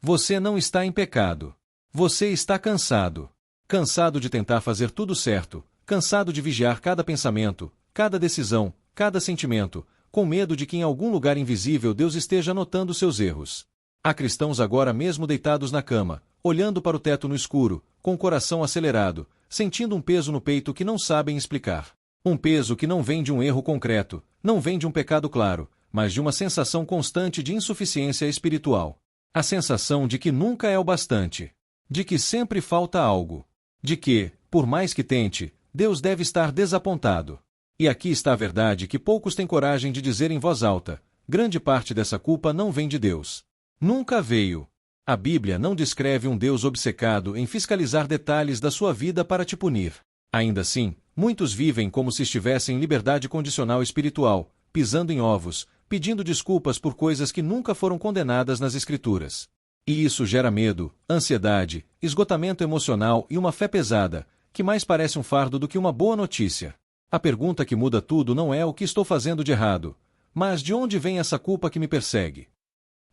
Você não está em pecado. Você está cansado. Cansado de tentar fazer tudo certo, cansado de vigiar cada pensamento, cada decisão, cada sentimento, com medo de que em algum lugar invisível Deus esteja anotando seus erros. Há cristãos agora mesmo deitados na cama, olhando para o teto no escuro, com o coração acelerado, sentindo um peso no peito que não sabem explicar. Um peso que não vem de um erro concreto, não vem de um pecado claro, mas de uma sensação constante de insuficiência espiritual. A sensação de que nunca é o bastante. De que sempre falta algo. De que, por mais que tente, Deus deve estar desapontado. E aqui está a verdade que poucos têm coragem de dizer em voz alta: grande parte dessa culpa não vem de Deus. Nunca veio. A Bíblia não descreve um Deus obcecado em fiscalizar detalhes da sua vida para te punir. Ainda assim, muitos vivem como se estivessem em liberdade condicional espiritual, pisando em ovos, pedindo desculpas por coisas que nunca foram condenadas nas Escrituras. E isso gera medo, ansiedade, esgotamento emocional e uma fé pesada, que mais parece um fardo do que uma boa notícia. A pergunta que muda tudo não é o que estou fazendo de errado, mas de onde vem essa culpa que me persegue?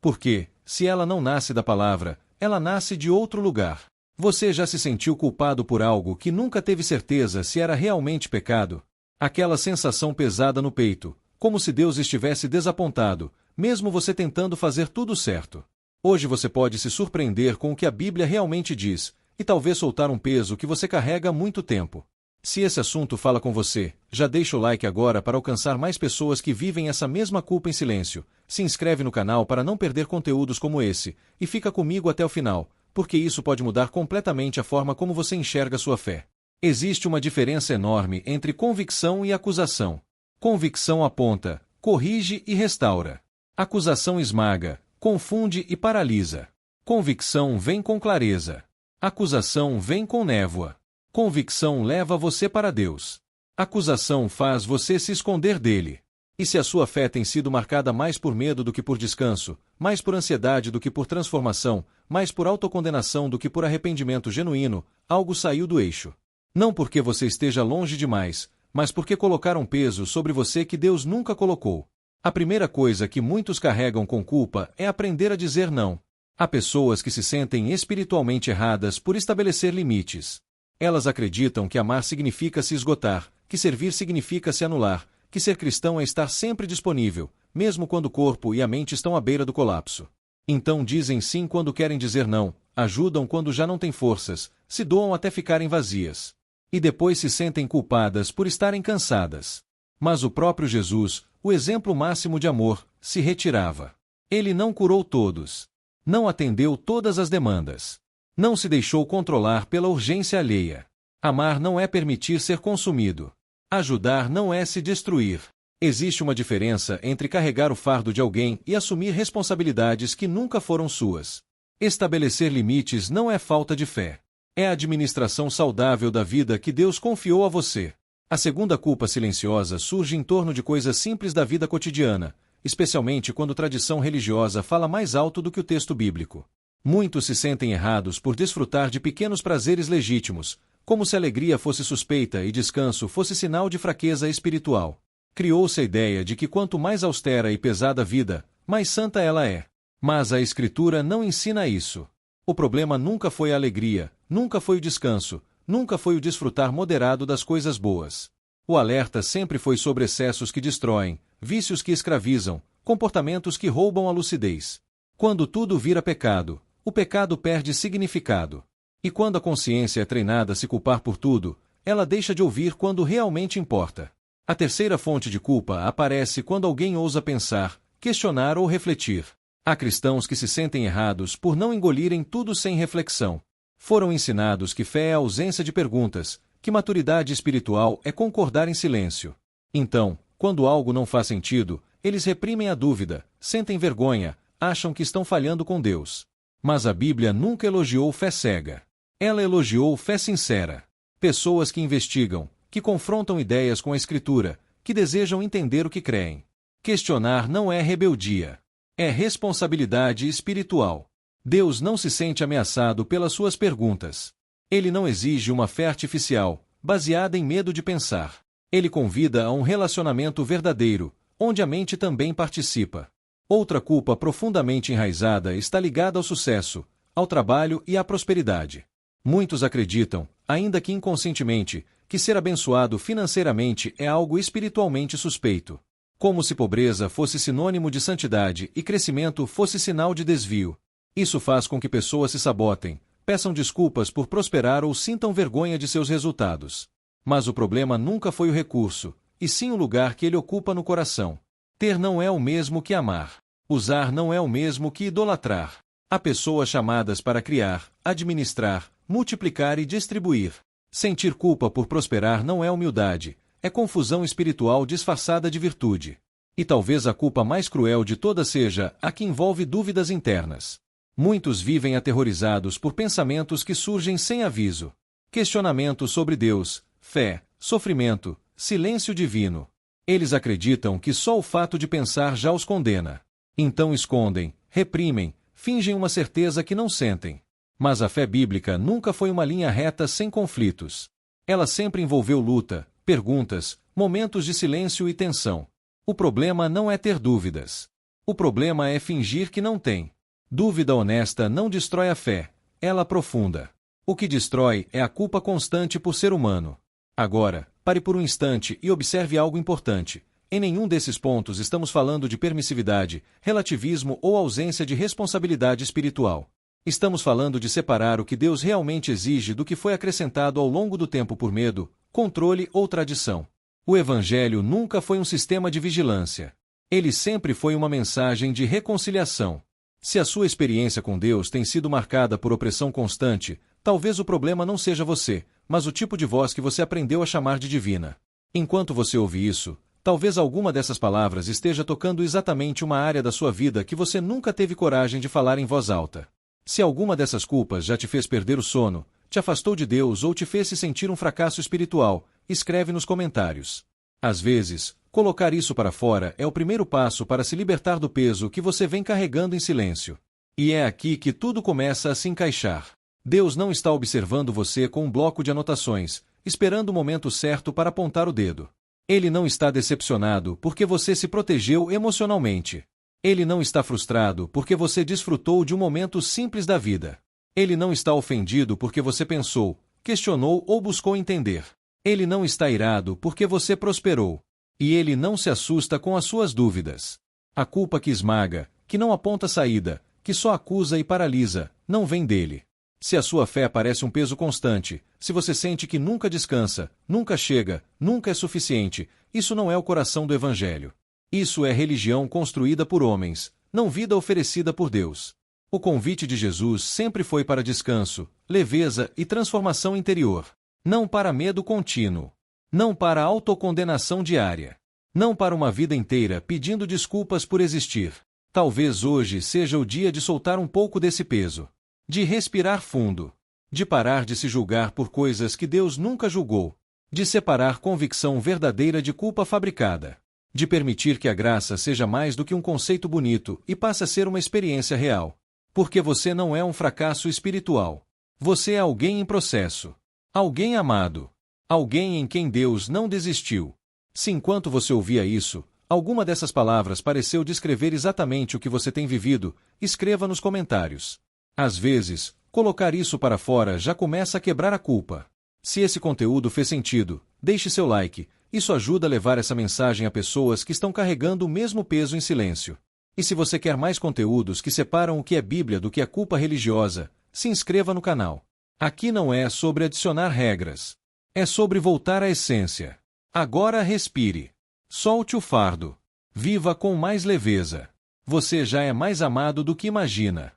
Porque, se ela não nasce da palavra, ela nasce de outro lugar. Você já se sentiu culpado por algo que nunca teve certeza se era realmente pecado? Aquela sensação pesada no peito, como se Deus estivesse desapontado, mesmo você tentando fazer tudo certo. Hoje você pode se surpreender com o que a Bíblia realmente diz, e talvez soltar um peso que você carrega há muito tempo. Se esse assunto fala com você, já deixa o like agora para alcançar mais pessoas que vivem essa mesma culpa em silêncio. Se inscreve no canal para não perder conteúdos como esse, e fica comigo até o final, porque isso pode mudar completamente a forma como você enxerga sua fé. Existe uma diferença enorme entre convicção e acusação. Convicção aponta, corrige e restaura. Acusação esmaga, confunde e paralisa. Convicção vem com clareza. Acusação vem com névoa. Convicção leva você para Deus. Acusação faz você se esconder dele. E se a sua fé tem sido marcada mais por medo do que por descanso, mais por ansiedade do que por transformação, mais por autocondenação do que por arrependimento genuíno, algo saiu do eixo. Não porque você esteja longe demais, mas porque colocaram peso sobre você que Deus nunca colocou. A primeira coisa que muitos carregam com culpa é aprender a dizer não. Há pessoas que se sentem espiritualmente erradas por estabelecer limites. Elas acreditam que amar significa se esgotar, que servir significa se anular, que ser cristão é estar sempre disponível, mesmo quando o corpo e a mente estão à beira do colapso. Então dizem sim quando querem dizer não, ajudam quando já não têm forças, se doam até ficarem vazias. E depois se sentem culpadas por estarem cansadas. Mas o próprio Jesus, o exemplo máximo de amor, se retirava. Ele não curou todos. Não atendeu todas as demandas. Não se deixou controlar pela urgência alheia. Amar não é permitir ser consumido. Ajudar não é se destruir. Existe uma diferença entre carregar o fardo de alguém e assumir responsabilidades que nunca foram suas. Estabelecer limites não é falta de fé. É a administração saudável da vida que Deus confiou a você. A segunda culpa silenciosa surge em torno de coisas simples da vida cotidiana, especialmente quando tradição religiosa fala mais alto do que o texto bíblico. Muitos se sentem errados por desfrutar de pequenos prazeres legítimos, como se alegria fosse suspeita e descanso fosse sinal de fraqueza espiritual. Criou-se a ideia de que quanto mais austera e pesada a vida, mais santa ela é. Mas a Escritura não ensina isso. O problema nunca foi a alegria, nunca foi o descanso, nunca foi o desfrutar moderado das coisas boas. O alerta sempre foi sobre excessos que destroem, vícios que escravizam, comportamentos que roubam a lucidez. Quando tudo vira pecado, o pecado perde significado. E quando a consciência é treinada a se culpar por tudo, ela deixa de ouvir quando realmente importa. A terceira fonte de culpa aparece quando alguém ousa pensar, questionar ou refletir. Há cristãos que se sentem errados por não engolirem tudo sem reflexão. Foram ensinados que fé é a ausência de perguntas, que maturidade espiritual é concordar em silêncio. Então, quando algo não faz sentido, eles reprimem a dúvida, sentem vergonha, acham que estão falhando com Deus. Mas a Bíblia nunca elogiou fé cega. Ela elogiou fé sincera. Pessoas que investigam, que confrontam ideias com a Escritura, que desejam entender o que creem. Questionar não é rebeldia. É responsabilidade espiritual. Deus não se sente ameaçado pelas suas perguntas. Ele não exige uma fé artificial, baseada em medo de pensar. Ele convida a um relacionamento verdadeiro, onde a mente também participa. Outra culpa profundamente enraizada está ligada ao sucesso, ao trabalho e à prosperidade. Muitos acreditam, ainda que inconscientemente, que ser abençoado financeiramente é algo espiritualmente suspeito. Como se pobreza fosse sinônimo de santidade e crescimento fosse sinal de desvio. Isso faz com que pessoas se sabotem, peçam desculpas por prosperar ou sintam vergonha de seus resultados. Mas o problema nunca foi o recurso, e sim o lugar que ele ocupa no coração. Ter não é o mesmo que amar. Usar não é o mesmo que idolatrar. Há pessoas chamadas para criar, administrar, multiplicar e distribuir. Sentir culpa por prosperar não é humildade, é confusão espiritual disfarçada de virtude. E talvez a culpa mais cruel de todas seja a que envolve dúvidas internas. Muitos vivem aterrorizados por pensamentos que surgem sem aviso. Questionamentos sobre Deus, fé, sofrimento, silêncio divino. Eles acreditam que só o fato de pensar já os condena. Então escondem, reprimem, fingem uma certeza que não sentem. Mas a fé bíblica nunca foi uma linha reta sem conflitos. Ela sempre envolveu luta, perguntas, momentos de silêncio e tensão. O problema não é ter dúvidas. O problema é fingir que não tem. Dúvida honesta não destrói a fé, ela aprofunda. O que destrói é a culpa constante por ser humano. Agora, pare por um instante e observe algo importante. Em nenhum desses pontos estamos falando de permissividade, relativismo ou ausência de responsabilidade espiritual. Estamos falando de separar o que Deus realmente exige do que foi acrescentado ao longo do tempo por medo, controle ou tradição. O Evangelho nunca foi um sistema de vigilância. Ele sempre foi uma mensagem de reconciliação. Se a sua experiência com Deus tem sido marcada por opressão constante, talvez o problema não seja você, mas o tipo de voz que você aprendeu a chamar de divina. Enquanto você ouve isso, talvez alguma dessas palavras esteja tocando exatamente uma área da sua vida que você nunca teve coragem de falar em voz alta. Se alguma dessas culpas já te fez perder o sono, te afastou de Deus ou te fez se sentir um fracasso espiritual, escreve nos comentários. Às vezes, colocar isso para fora é o primeiro passo para se libertar do peso que você vem carregando em silêncio. E é aqui que tudo começa a se encaixar. Deus não está observando você com um bloco de anotações, esperando o momento certo para apontar o dedo. Ele não está decepcionado porque você se protegeu emocionalmente. Ele não está frustrado porque você desfrutou de um momento simples da vida. Ele não está ofendido porque você pensou, questionou ou buscou entender. Ele não está irado porque você prosperou. E ele não se assusta com as suas dúvidas. A culpa que esmaga, que não aponta saída, que só acusa e paralisa, não vem dele. Se a sua fé parece um peso constante, se você sente que nunca descansa, nunca chega, nunca é suficiente, isso não é o coração do Evangelho. Isso é religião construída por homens, não vida oferecida por Deus. O convite de Jesus sempre foi para descanso, leveza e transformação interior. Não para medo contínuo. Não para autocondenação diária. Não para uma vida inteira pedindo desculpas por existir. Talvez hoje seja o dia de soltar um pouco desse peso. De respirar fundo. De parar de se julgar por coisas que Deus nunca julgou. De separar convicção verdadeira de culpa fabricada. De permitir que a graça seja mais do que um conceito bonito e passe a ser uma experiência real. Porque você não é um fracasso espiritual. Você é alguém em processo. Alguém amado. Alguém em quem Deus não desistiu. Se enquanto você ouvia isso, alguma dessas palavras pareceu descrever exatamente o que você tem vivido, escreva nos comentários. Às vezes, colocar isso para fora já começa a quebrar a culpa. Se esse conteúdo fez sentido, deixe seu like, isso ajuda a levar essa mensagem a pessoas que estão carregando o mesmo peso em silêncio. E se você quer mais conteúdos que separam o que é Bíblia do que é culpa religiosa, se inscreva no canal. Aqui não é sobre adicionar regras. É sobre voltar à essência. Agora respire. Solte o fardo. Viva com mais leveza. Você já é mais amado do que imagina.